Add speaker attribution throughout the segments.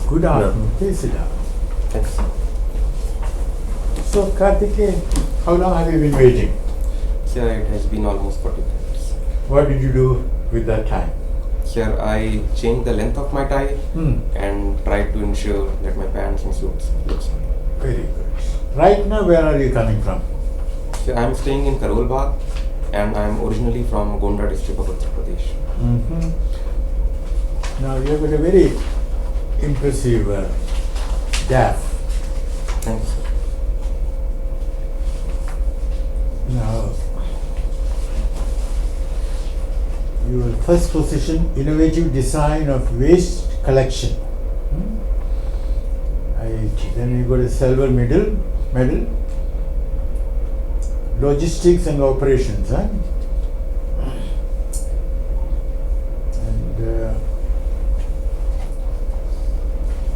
Speaker 1: Good afternoon. Please sit down.
Speaker 2: Thanks.
Speaker 1: So, Kartikey, how long have you been waiting?
Speaker 2: Sir, it has been almost 40 minutes.
Speaker 1: What did you do with that time?
Speaker 2: Sir, I changed the length of my tie and tried to ensure that my pants and suits look fine.
Speaker 1: Very good. Right now, where are you coming from?
Speaker 2: Sir, I am staying in Karol Bagh and I am originally from Gonda district of Uttar Pradesh.
Speaker 1: Now, you have got a very impressive DAF.
Speaker 2: Thanks, sir.
Speaker 1: Now, your first position, innovative design of waste collection. Then you got a silver medal, logistics and operations, and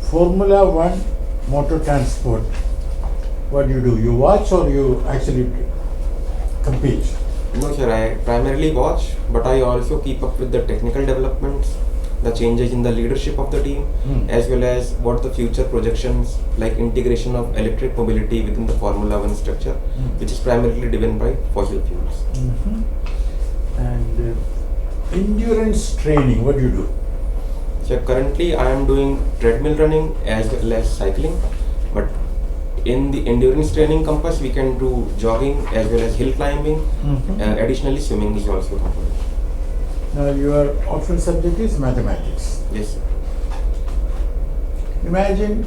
Speaker 1: Formula One motor transport. What do? You watch or you actually compete?
Speaker 2: No, sir, I primarily watch, but I also keep up with the technical developments, the changes in the leadership of the team, as well as what the future projections like integration of electric mobility within the Formula One structure, which is primarily driven by fossil fuels.
Speaker 1: And endurance training, what do you do?
Speaker 2: So currently I am doing treadmill running as well as cycling, but in the endurance training compass we can do jogging as well as hill climbing, and additionally swimming is also component.
Speaker 1: Now your optional subject is mathematics.
Speaker 2: Yes, sir.
Speaker 1: Imagine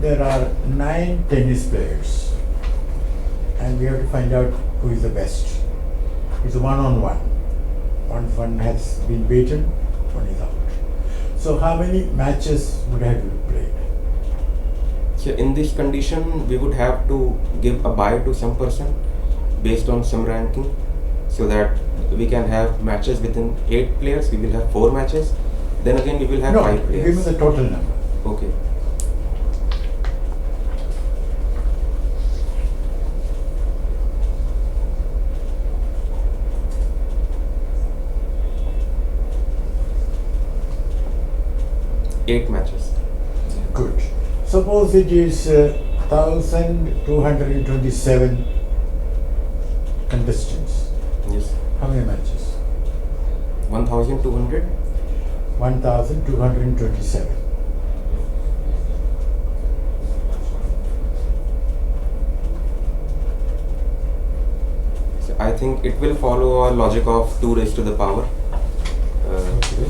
Speaker 1: there are 9 tennis players and we have to find out who is the best. It's a one-on-one. One has been beaten, one is out. So how many matches would have you played?
Speaker 2: So in this condition we would have to give a bye to some person based on some ranking, so that we can have matches within 8 players. We will have 4 matches. Then again we will have 5 players.
Speaker 1: Give me the total number.
Speaker 2: Okay. Eight matches.
Speaker 1: Good. Suppose it is 1,227 contestants.
Speaker 2: Yes.
Speaker 1: How many matches?
Speaker 2: 1,200.
Speaker 1: 1,227.
Speaker 2: So I think it will follow our logic of 2 raised to the power.
Speaker 1: Okay.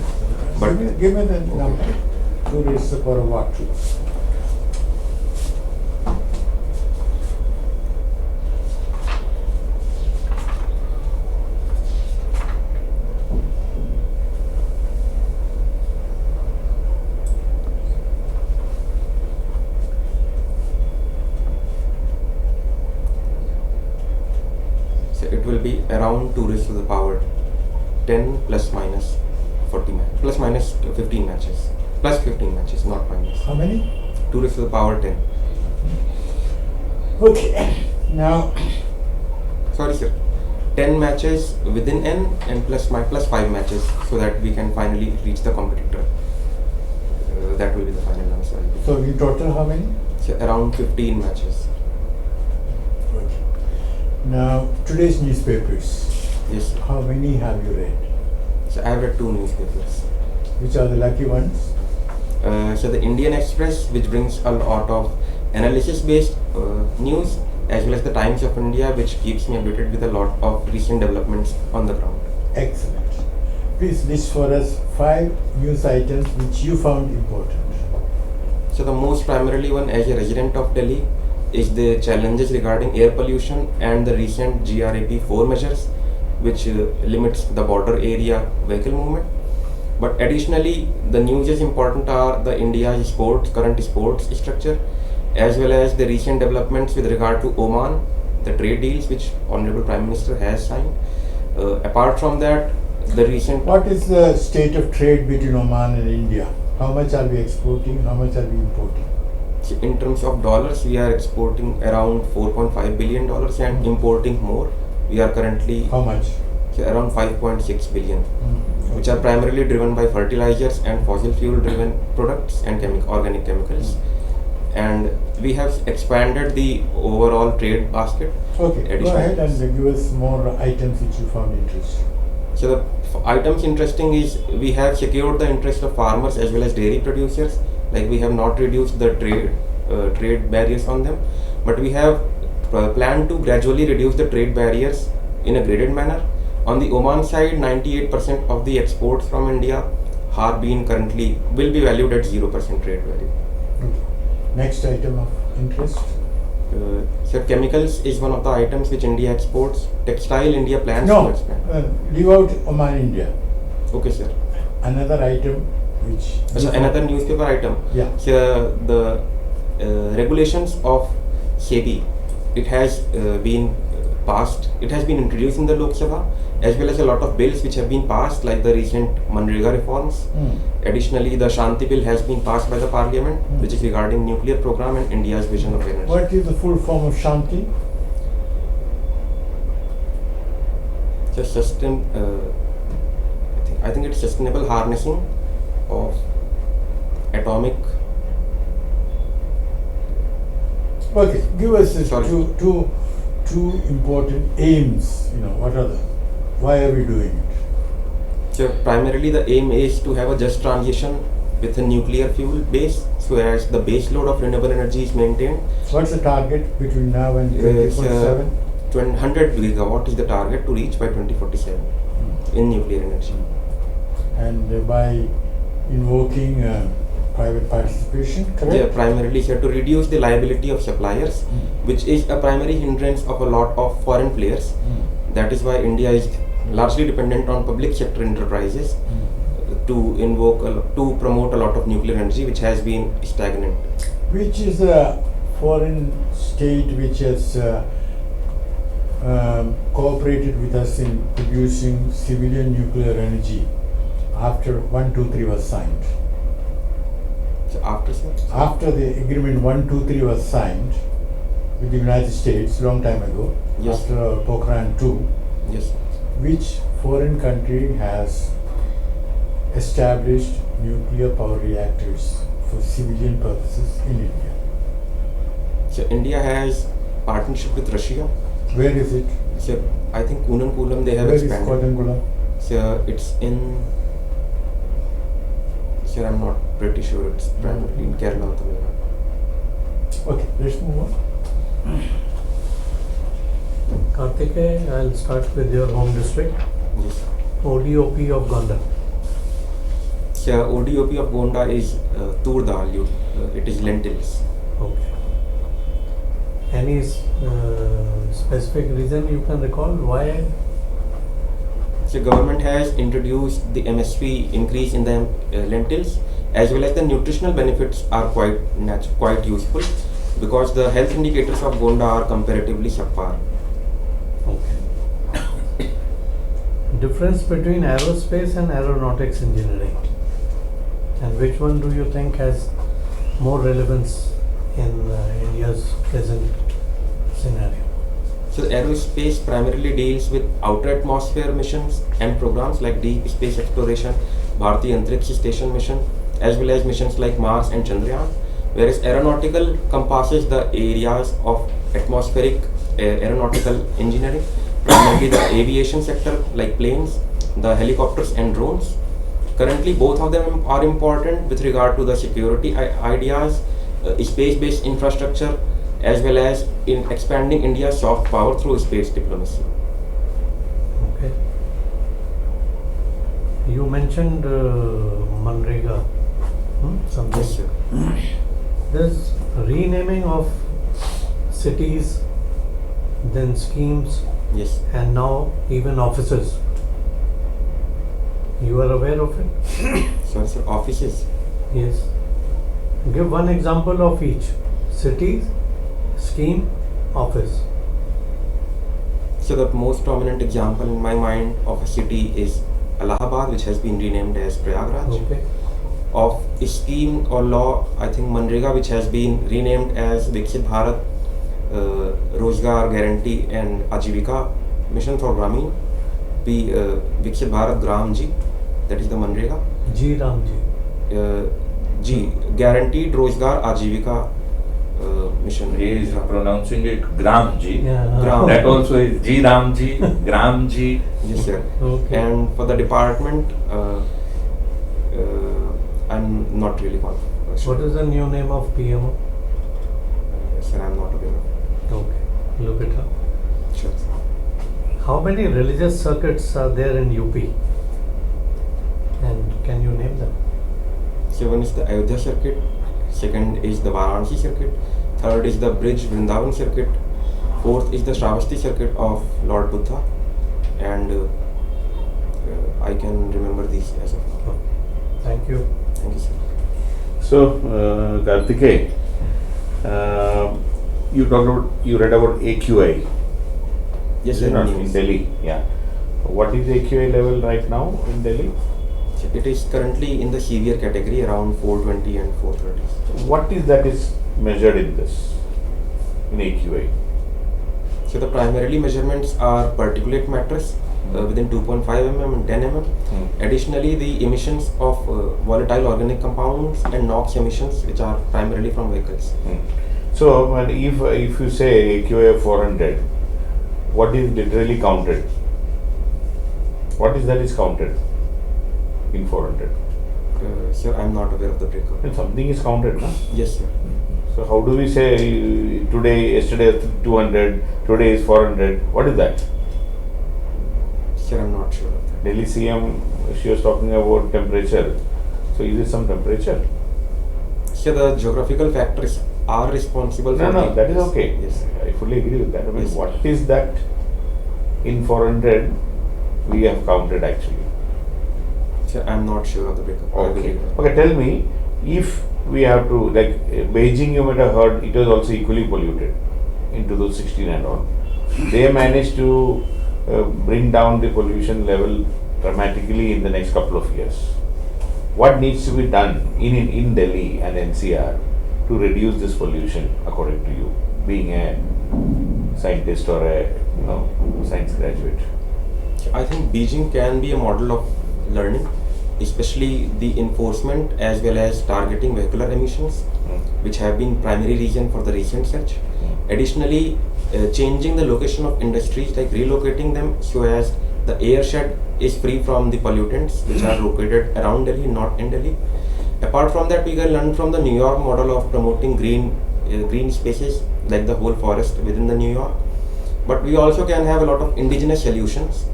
Speaker 2: But
Speaker 1: give me the number. 2 raised to the power of what?
Speaker 2: So it will be around 2 raised to the power 10 plus minus 40 plus minus 15 matches. Plus 15 matches, not minus.
Speaker 1: How many?
Speaker 2: 2 raised to the power 10.
Speaker 1: Okay. Now,
Speaker 2: Sorry, sir. 10 matches within n and plus 5 matches, so that we can finally reach the competitor. That will be the final answer.
Speaker 1: so in total how many?
Speaker 2: So around 15 matches.
Speaker 1: Okay. Now, today's newspapers.
Speaker 2: Yes, sir.
Speaker 1: How many have you read?
Speaker 2: So I have read 2 newspapers.
Speaker 1: Which are the lucky ones?
Speaker 2: So the Indian Express, which brings a lot of analysis-based news, as well as the Times of India, which keeps me updated with a lot of recent developments on the ground.
Speaker 1: Excellent. Please list for us 5 news items which you found important.
Speaker 2: So the most primarily one, as a resident of Delhi, is the challenges regarding air pollution and the recent GRAP 4 measures, which limits the border area vehicle movement. But additionally, the news is important are the India's current sports structure, as well as the recent developments with regard to Oman, the trade deals which Honorable Prime Minister has signed. Apart from that, the recent...
Speaker 1: What is the state of trade between Oman and India? How much are we exporting? How much are we importing?
Speaker 2: In terms of dollars, we are exporting around $4.5 billion and importing more. We are currently
Speaker 1: How much?
Speaker 2: around 5.6 billion. which are primarily driven by fertilizers and fossil fuel driven products and organic chemicals. And we have expanded the overall trade basket.
Speaker 1: Okay, go
Speaker 2: Additional-
Speaker 1: ahead and give us more items which you found interesting.
Speaker 2: So the items interesting is we have secured the interest of farmers as well as dairy producers. Like we have not reduced the trade barriers on them, but we have planned to gradually reduce the trade barriers in a graded manner. On the Oman side, 98% of the exports from India are being currently will be valued at 0% trade value.
Speaker 1: Okay. Next item of interest.
Speaker 2: So chemicals is one of the items which India exports. Textile India plans to
Speaker 1: No,
Speaker 2: expand.
Speaker 1: leave out Oman, India.
Speaker 2: Okay, sir.
Speaker 1: Another item which.
Speaker 2: So another newspaper item.
Speaker 1: Yeah.
Speaker 2: So the regulations of SEBI, it has been passed. It has been introduced in the Lok Sabha, as well as a lot of bills which have been passed, like the recent Manrega reforms. Additionally, the Shanti bill has been passed by the Parliament, which is regarding nuclear program and India's vision of energy.
Speaker 1: What is the full form of Shanti?
Speaker 2: Just I think it's sustainable harnessing of atomic.
Speaker 1: Okay, give us this
Speaker 2: Sorry.
Speaker 1: two important aims. What are the? Why are we doing it?
Speaker 2: So primarily the aim is to have a just transition with a nuclear fuel base, so as the base load of renewable energy is maintained.
Speaker 1: What's the target between now and 2047?
Speaker 2: 100 gigawatt is the target to reach by 2047 in nuclear energy.
Speaker 1: And by invoking private participation, correct?
Speaker 2: Yeah, primarily here to reduce the liability of suppliers, which is a primary hindrance of a lot of foreign players. That is why India is largely dependent on public sector enterprises to promote a lot of nuclear energy, which has been stagnant.
Speaker 1: Which is a foreign state which has cooperated with us in producing civilian nuclear energy after 123 was signed.
Speaker 2: So after, sir?
Speaker 1: After the agreement 123 was signed with the United States long time ago,
Speaker 2: Yes.
Speaker 1: after Pokhran 2,
Speaker 2: Yes.
Speaker 1: which foreign country has established nuclear power reactors for civilian purposes in India?
Speaker 2: So India has partnership with Russia.
Speaker 1: Where is it?
Speaker 2: So I think Kulam they have
Speaker 1: Where is
Speaker 2: expanded.
Speaker 1: Kodankulam?
Speaker 2: So it's in. So I'm not pretty sure. It's primarily in Kerala or Tamil Nadu.
Speaker 1: Okay, let's move on.
Speaker 3: Kartikey, I'll start with your home district,
Speaker 2: Yes.
Speaker 3: ODOP of Gonda.
Speaker 2: So ODOP of Gonda is tur dal. It is lentils.
Speaker 3: Okay. Any specific reason you can recall why?
Speaker 2: So government has introduced the MSP increase in the lentils, as well as the nutritional benefits are quite useful, because the health indicators of Gonda are comparatively subpar.
Speaker 3: Okay. Difference between aerospace and aeronautics engineering, and which one do you think has more relevance in India's present scenario?
Speaker 2: So the aerospace primarily deals with outer atmosphere missions and programs like deep space exploration, Bharatiya Antariksh Station mission, as well as missions like Mars and Chandrayaan, whereas aeronautical encompasses the areas of atmospheric aeronautical engineering, primarily the aviation sector like planes, the helicopters and drones. Currently both of them are important with regard to the security ideas, space-based infrastructure, as well as in expanding India's soft power through space diplomacy.
Speaker 3: Okay. You mentioned Manrega. Something.
Speaker 2: Yes, sir.
Speaker 3: There's renaming of cities, then schemes,
Speaker 2: Yes.
Speaker 3: and now even offices. You are aware of it?
Speaker 2: Sorry, sir. Offices.
Speaker 3: Yes. Give one example of each. Cities, scheme, office.
Speaker 2: So the most prominent example in my mind of a city is Allahabad, which has been renamed as Prayagraj.
Speaker 3: Okay.
Speaker 2: Of a scheme or law, I think Manrega, which has been renamed as Viksit Bharat Rozgar Guarantee and Ajivika Mission for Gramin, Viksit Bharat Gram Ji, that is the Manrega.
Speaker 3: G Ramji.
Speaker 2: G, Guaranteed Rozgar Ajivika Mission.
Speaker 4: He is pronouncing it Gram Ji.
Speaker 3: Yeah.
Speaker 2: Gram.
Speaker 4: That also is Ji Ram Ji, Gram Ji.
Speaker 2: Yes, sir.
Speaker 3: Okay.
Speaker 2: And for the department, I'm not really confident.
Speaker 3: What is the new name of PMO?
Speaker 2: Yes, sir, I'm not aware of.
Speaker 3: Okay, look it up.
Speaker 2: Sure.
Speaker 3: How many religious circuits are there in UP? And can you name them?
Speaker 2: So one is the Ayodhya circuit, second is the Varanasi circuit, third is the Bridge Vrindavan circuit, fourth is the Shravasti circuit of Lord Buddha, and I can remember these as of now.
Speaker 3: Thank you.
Speaker 2: Thank you, sir.
Speaker 4: So, Kartikey, you read about AQI.
Speaker 2: Yes,
Speaker 4: Is it
Speaker 2: sir.
Speaker 4: not in Delhi? Yeah. What is AQI level right now in Delhi?
Speaker 2: So it is currently in the severe category, around 420 and 430.
Speaker 4: What is that is measured in this, in AQI?
Speaker 2: So the primarily measurements are particulate matters within 2.5 mm and 10 mm. Additionally, the emissions of volatile organic compounds and NOx emissions, which are primarily from vehicles.
Speaker 4: So, when if you say AQI of 400, what is literally counted? What is that is counted in 400?
Speaker 2: Sir, I'm not aware of the breakup.
Speaker 4: And something is counted, no?
Speaker 2: Yes, sir.
Speaker 4: So how do we say yesterday 200, today is 400? What is that?
Speaker 2: Sir, I'm not sure of that.
Speaker 4: Delhi CM, she was talking about temperature. So is it some temperature?
Speaker 2: Sir, the geographical factors are responsible for
Speaker 4: No, that is okay.
Speaker 2: Yes.
Speaker 4: I fully agree with that. I mean,
Speaker 2: Yes.
Speaker 4: what is that in 400 we have counted actually?
Speaker 2: Sir, I'm not sure of the breakup. I
Speaker 4: Okay.
Speaker 2: believe that.
Speaker 4: Okay, tell me, if we have to, like Beijing, you might have heard, it was also equally polluted in 2016 and all. They managed to bring down the pollution level dramatically in the next couple of years. What needs to be done in Delhi and NCR to reduce this pollution, according to you, being a scientist or a science graduate?
Speaker 2: I think Beijing can be a model of learning, especially the enforcement as well as targeting vehicular emissions, which have been primary reason for the recent surge. Additionally, changing the location of industries, like relocating them so as the airshed is free from the pollutants which are located around Delhi, not in Delhi. Apart from that, we can learn from the New York model of promoting green spaces, like the whole forest within the New York. But we also can have a lot of indigenous solutions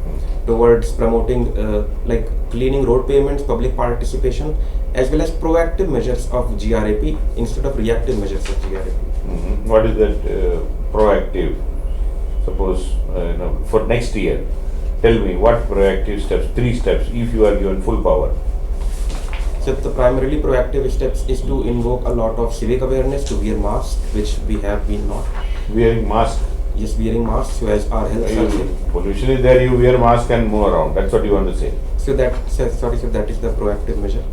Speaker 2: towards promoting like cleaning road pavements, public participation, as well as proactive measures of GRAP instead of reactive measures of GRAP.
Speaker 4: What is that proactive? Suppose for next year, tell me what proactive steps, 3 steps, if you are given full power.
Speaker 2: So the primarily proactive steps is to invoke a lot of civic awareness, to wear masks, which we have been not.
Speaker 4: Wearing mask.
Speaker 2: Yes, wearing masks so as our health are safe.
Speaker 4: Pollution is there, you wear mask and move around. That's what you want to say.
Speaker 2: So that is the proactive measure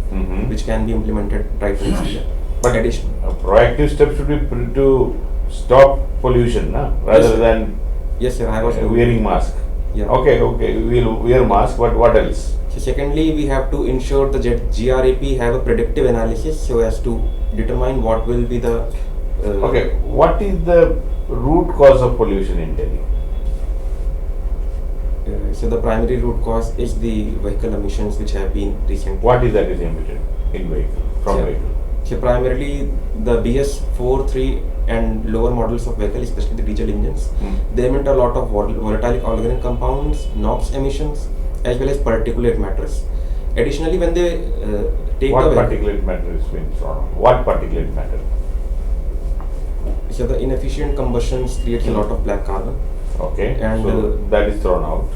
Speaker 2: which can be implemented right next year.
Speaker 4: But
Speaker 2: a
Speaker 4: proactive steps should be to stop pollution, rather
Speaker 2: Yes,
Speaker 4: than
Speaker 2: yes, sir. I was
Speaker 4: wearing mask.
Speaker 2: Yeah.
Speaker 4: Okay, we'll wear mask, but what else?
Speaker 2: So secondly, we have to ensure the GRAP have a predictive analysis so as to determine what will be the.
Speaker 4: Okay, what is the root cause of pollution in Delhi?
Speaker 2: So the primary root cause is the vehicle emissions which have been recently.
Speaker 4: What is that is emitted in vehicle, from
Speaker 2: Yeah.
Speaker 4: vehicle?
Speaker 2: So primarily the BS4, 3 and lower models of vehicle, especially the diesel engines, they emit a lot of volatile organic compounds, NOx emissions, as well as particulate matters. Additionally, when they take
Speaker 4: What
Speaker 2: the
Speaker 4: particulate matter is being thrown out? What particulate matter?
Speaker 2: so the inefficient combustions creates a lot of black carbon.
Speaker 4: Okay,
Speaker 2: And,
Speaker 4: so that is thrown out.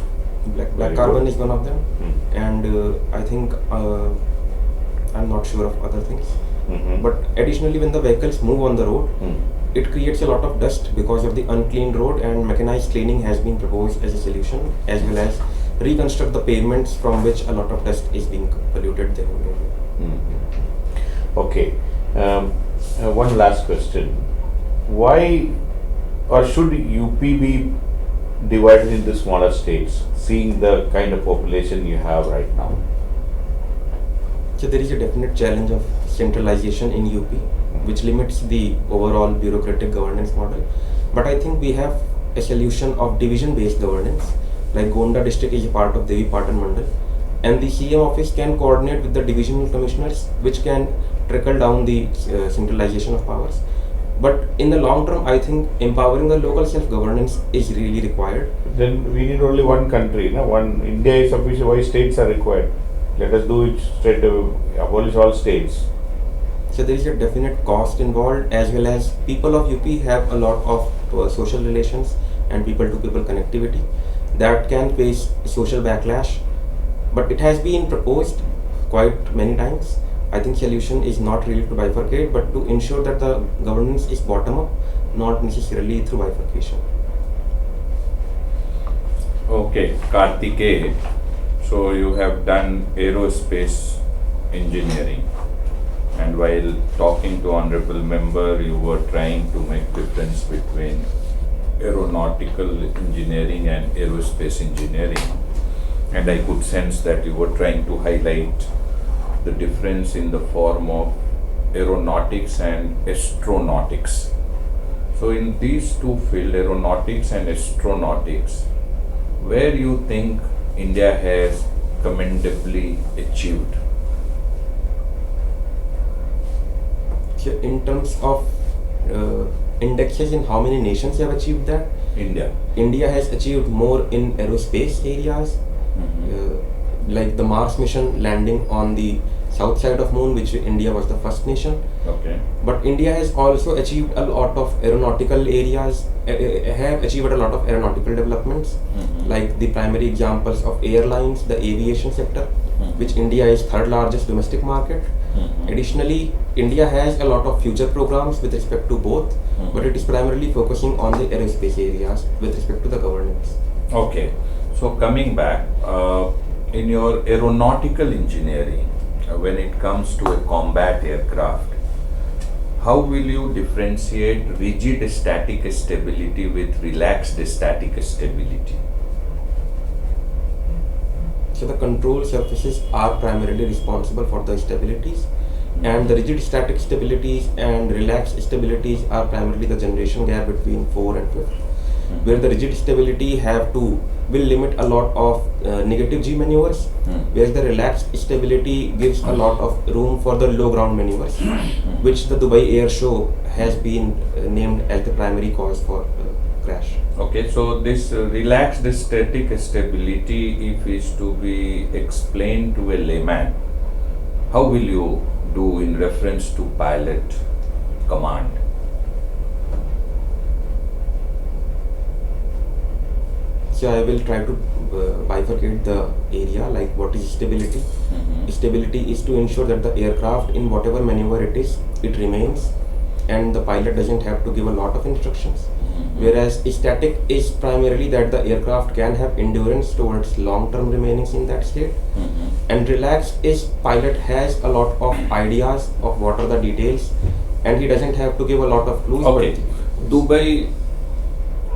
Speaker 2: Black
Speaker 4: Very
Speaker 2: carbon
Speaker 4: good.
Speaker 2: is one of them, and I think I'm not sure of other things. But additionally, when the vehicles move on the road, it creates a lot of dust because of the uncleaned road, and mechanized cleaning has been proposed as a solution, as well as reconstruct the pavements from which a lot of dust is being polluted the whole area.
Speaker 4: Okay, one last question. Why or should UP be divided into smaller states, seeing the kind of population you have right now?
Speaker 2: So there is a definite challenge of centralization in UP, which limits the overall bureaucratic governance model. But I think we have a solution of division-based governance. Like Gonda district is a part of Devi Patan Mandal, and the CM office can coordinate with the divisional commissioners, which can trickle down the centralization of powers. But in the long term, I think empowering the local self-governance is really required.
Speaker 4: Then we need only one country, no? One India is sufficient. Why states are required? Let us do it straight away. Abolish all states.
Speaker 2: So there is a definite cost involved, as well as people of UP have a lot of social relations and people-to-people connectivity that can face social backlash. But it has been proposed quite many times. I think solution is not really to bifurcate, but to ensure that the governance is bottom-up, not necessarily through bifurcation.
Speaker 5: Okay, Kartikey, so you have done aerospace engineering, and while talking to honorable member, you were trying to make difference between aeronautical engineering and aerospace engineering, and I could sense that you were trying to highlight the difference in the form of aeronautics and astronautics. So in these two fields, aeronautics and astronautics, where you think India has commendably achieved?
Speaker 2: So in terms of indexes in how many nations have achieved that, India has achieved more in aerospace areas, like the Mars mission landing on the south side of moon, which India was the first nation.
Speaker 5: Okay.
Speaker 2: But India has also achieved a lot of aeronautical areas, have achieved a lot of aeronautical developments, like the primary examples of airlines, the aviation sector, which India is third largest domestic market. Additionally, India has a lot of future programs with respect to both, but it is primarily focusing on the aerospace areas with respect to the governance.
Speaker 5: Okay. So coming back, in your aeronautical engineering, when it comes to a combat aircraft, how will you differentiate rigid static stability with relaxed static stability?
Speaker 2: So the control surfaces are primarily responsible for the stabilities, and the rigid static stabilities and relaxed stabilities are primarily the generation gap between 4 and 5, where the rigid stability will limit a lot of negative G maneuvers, whereas the relaxed stability gives a lot of room for the low ground maneuvers, which the Dubai Air Show has been named as the primary cause for crash.
Speaker 5: Okay, so this relaxed static stability, if is to be explained to a layman, how will you do in reference to pilot command?
Speaker 2: So I will try to bifurcate the area, like what is stability. Stability is to ensure that the aircraft, in whatever maneuver it is, it remains, and the pilot doesn't have to give a lot of instructions. Whereas static is primarily that the aircraft can have endurance towards long-term remainings in that state. And relaxed is pilot has a lot of ideas of what are the details, and he doesn't have to give a lot of clues.
Speaker 5: Okay, Dubai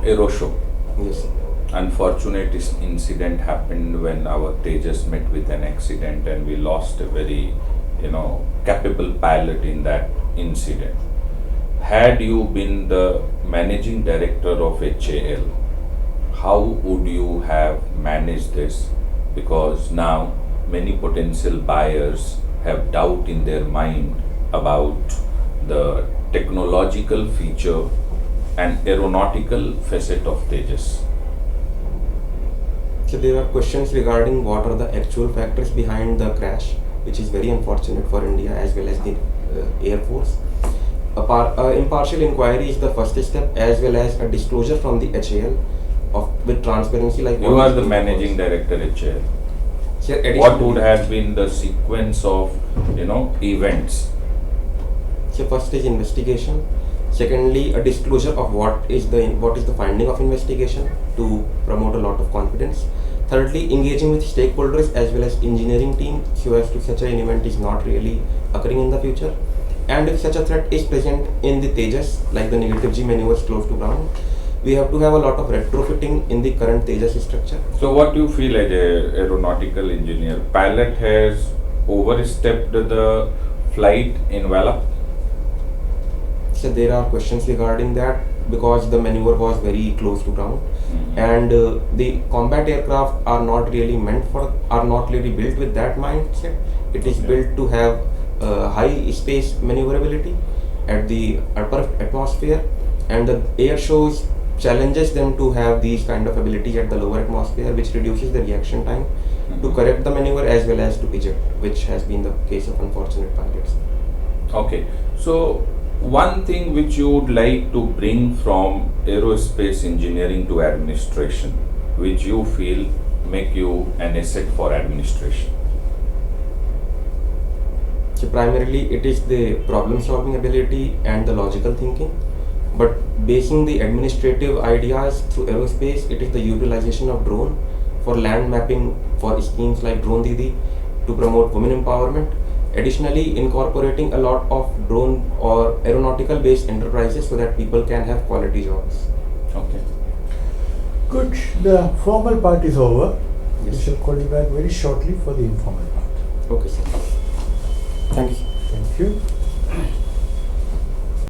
Speaker 5: Aero Show.
Speaker 2: Yes.
Speaker 5: Unfortunate incident happened when our Tejas met with an accident, and we lost a very, capable pilot in that incident. Had you been the managing director of HAL, how would you have managed this? Because now many potential buyers have doubt in their mind about the technological feature and aeronautical facet of Tejas.
Speaker 2: So there are questions regarding what are the actual factors behind the crash, which is very unfortunate for India as well as the Air Force. Impartial inquiry is the first step, as well as a disclosure from the HAL with transparency. Like
Speaker 5: you are the managing director HAL.
Speaker 2: So
Speaker 5: what would have been the sequence of events?
Speaker 2: So first is investigation. Secondly, a disclosure of what is the finding of investigation to promote a lot of confidence. Thirdly, engaging with stakeholders as well as engineering team so as to such an event is not really occurring in the future. And if such a threat is present in the Tejas, like the negative G maneuvers close to ground, we have to have a lot of retrofitting in the current Tejas structure.
Speaker 5: So what you feel as a aeronautical engineer, pilot has overstepped the flight envelope?
Speaker 2: So there are questions regarding that because the maneuver was very close to ground, and the combat aircraft are not really built with that mindset. It is
Speaker 5: Okay.
Speaker 2: built to have high space maneuverability at the upper atmosphere, and the air shows challenges them to have these kind of abilities at the lower atmosphere, which reduces the reaction time to correct the maneuver as well as to eject, which has been the case of unfortunate pilots.
Speaker 5: Okay, so one thing which you would like to bring from aerospace engineering to administration, which you feel make you an asset for administration?
Speaker 2: So primarily it is the problem solving ability and the logical thinking, but basing the administrative ideas through aerospace, it is the utilization of drone for land mapping for schemes like Drone Didi to promote women empowerment. Additionally, incorporating a lot of drone or aeronautical based enterprises so that people can have quality jobs.
Speaker 5: Okay.
Speaker 1: Good. The formal part is over. We
Speaker 2: Yes.
Speaker 1: shall call you back very shortly for the informal part.
Speaker 2: Okay, sir. Thank you.
Speaker 1: Thank you.